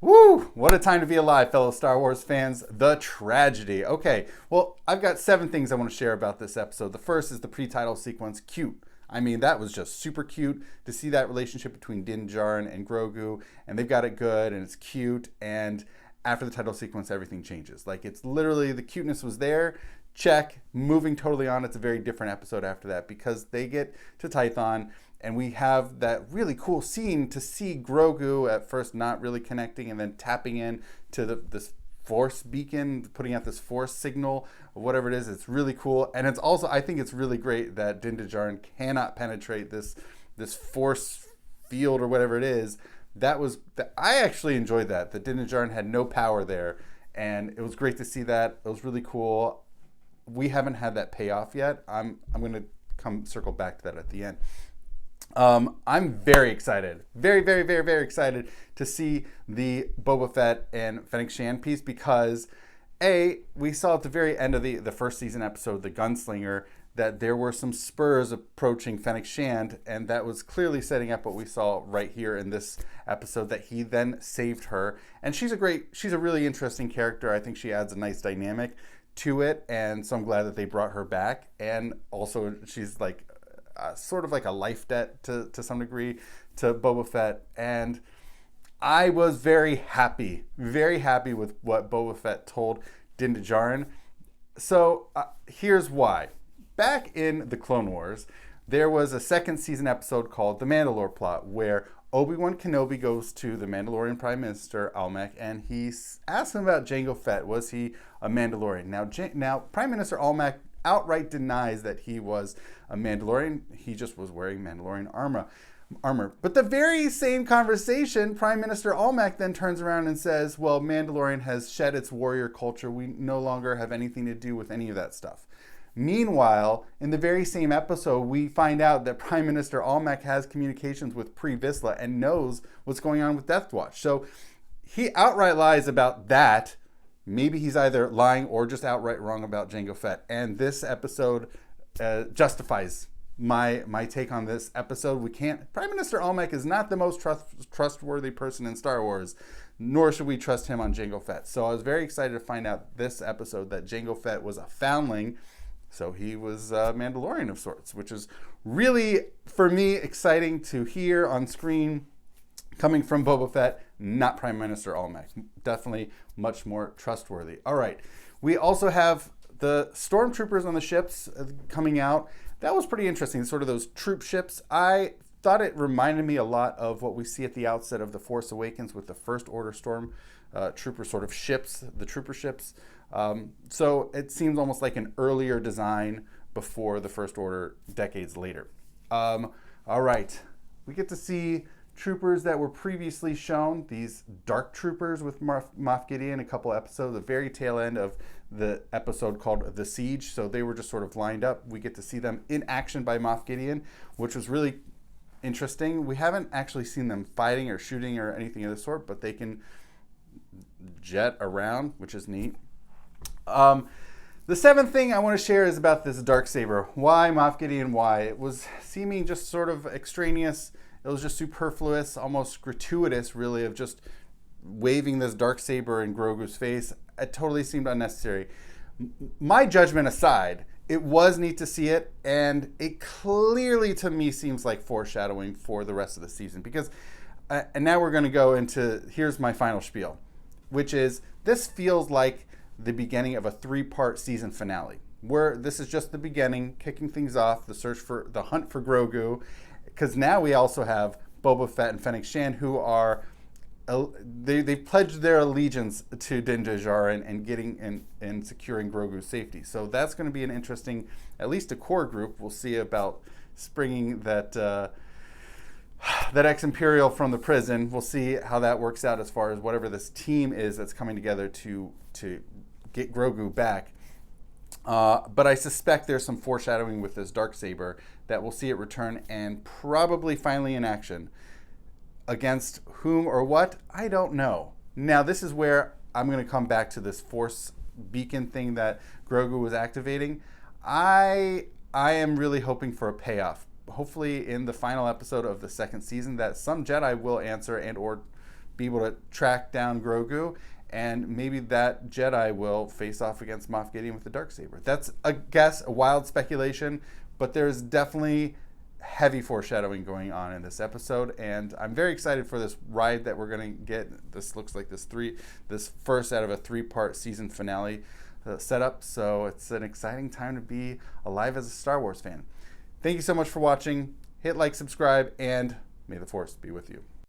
Woo! What a time to be alive, fellow Star Wars fans. The tragedy. Okay, well, I've got 7 things I want to share about this episode. The first is the pre-title sequence. Cute. I mean, that was just super cute to see that relationship between Din Djarin and Grogu, and they've got it good, and it's cute, and after the title sequence, everything changes. Like, it's literally, the cuteness was there, check, moving totally on. It's a very different episode after that because they get to Tython, and we have that really cool scene to see Grogu at first not really connecting and then tapping in to this force beacon, putting out this force signal or whatever it is. It's really cool. And it's also, I think it's really great that Din Djarin cannot penetrate this force field or whatever it is. I actually enjoyed that. That Din Djarin had no power there. And it was great to see that. It was really cool. We haven't had that payoff yet. I'm going to circle back to that at the end. I'm very excited, very excited to see the Boba Fett and Fennec Shand piece because, we saw at the very end of the first season episode, The Gunslinger, that there were some spurs approaching Fennec Shand, and that was clearly setting up what we saw right here in this episode, that he then saved her. And she's a really interesting character. I think she adds a nice dynamic to it, and so I'm glad that they brought her back. And also, she's like sort of like a life debt to some degree to Boba Fett. And I was very happy with what Boba Fett told Din Djarin. So here's why. Back in the Clone Wars, there was a second season episode called The Mandalore Plot, where Obi-Wan Kenobi goes to the Mandalorian Prime Minister, Almec, and he asks him about Jango Fett. Was he a Mandalorian? Now Prime Minister Almec outright denies that he was a Mandalorian. He just was wearing Mandalorian armor. But the very same conversation, Prime Minister Almec then turns around and says, well, Mandalorian has shed its warrior culture. We no longer have anything to do with any of that stuff. Meanwhile, in the very same episode, we find out that Prime Minister Almec has communications with Pre Vizsla and knows what's going on with Death Watch. So he outright lies about that. Maybe he's either lying or just outright wrong about Jango Fett. And this episode justifies my take on this episode. Prime Minister Almec is not the most trustworthy person in Star Wars, nor should we trust him on Jango Fett. So I was very excited to find out this episode that Jango Fett was a foundling. So he was a Mandalorian of sorts, which is really, for me, exciting to hear on screen coming from Boba Fett, not Prime Minister Almec. Definitely much more trustworthy. All right. We also have the stormtroopers on the ships coming out. That was pretty interesting, sort of those troop ships. I thought it reminded me a lot of what we see at the outset of The Force Awakens with the First Order storm trooper sort of ships, the trooper ships. So it seems almost like an earlier design before the First Order decades later. All right. We get to see troopers that were previously shown, these dark troopers with Moff Gideon, a couple episodes, the very tail end of the episode called The Siege. So they were just sort of lined up. We get to see them in action by Moff Gideon, which was really interesting. We haven't actually seen them fighting or shooting or anything of the sort, but they can jet around, which is neat. The 7th thing I want to share is about this Darksaber. Why Moff Gideon? Why? It was seeming just sort of extraneous. It was just superfluous, almost gratuitous, really, of just waving this Darksaber in Grogu's face. It totally seemed unnecessary. My judgment aside, it was neat to see it, and it clearly, to me, seems like foreshadowing for the rest of the season. Because, and now we're going to go into, here's my final spiel, which is, this feels like the beginning of a 3-part season finale, where this is just the beginning, kicking things off, the hunt for Grogu, because now we also have Boba Fett and Fennec Shand, who are they've pledged their allegiance to Din Djarin and getting and securing Grogu's safety. So that's going to be an interesting, at least a core group. We'll see about springing that ex-Imperial from the prison. We'll see how that works out as far as whatever this team is that's coming together to get Grogu back. But I suspect there's some foreshadowing with this Darksaber that we'll see it return and probably finally in action. Against whom or what? I don't know. Now, this is where I'm going to come back to this force beacon thing that Grogu was activating. I am really hoping for a payoff. Hopefully in the final episode of the second season that some Jedi will answer and or be able to track down Grogu, and maybe that Jedi will face off against Moff Gideon with the Darksaber. That's a guess, a wild speculation, but there's definitely heavy foreshadowing going on in this episode, and I'm very excited for this ride that we're going to get. This looks like this first out of a 3-part season finale setup, so it's an exciting time to be alive as a Star Wars fan. Thank you so much for watching. Hit like, subscribe, and may the Force be with you.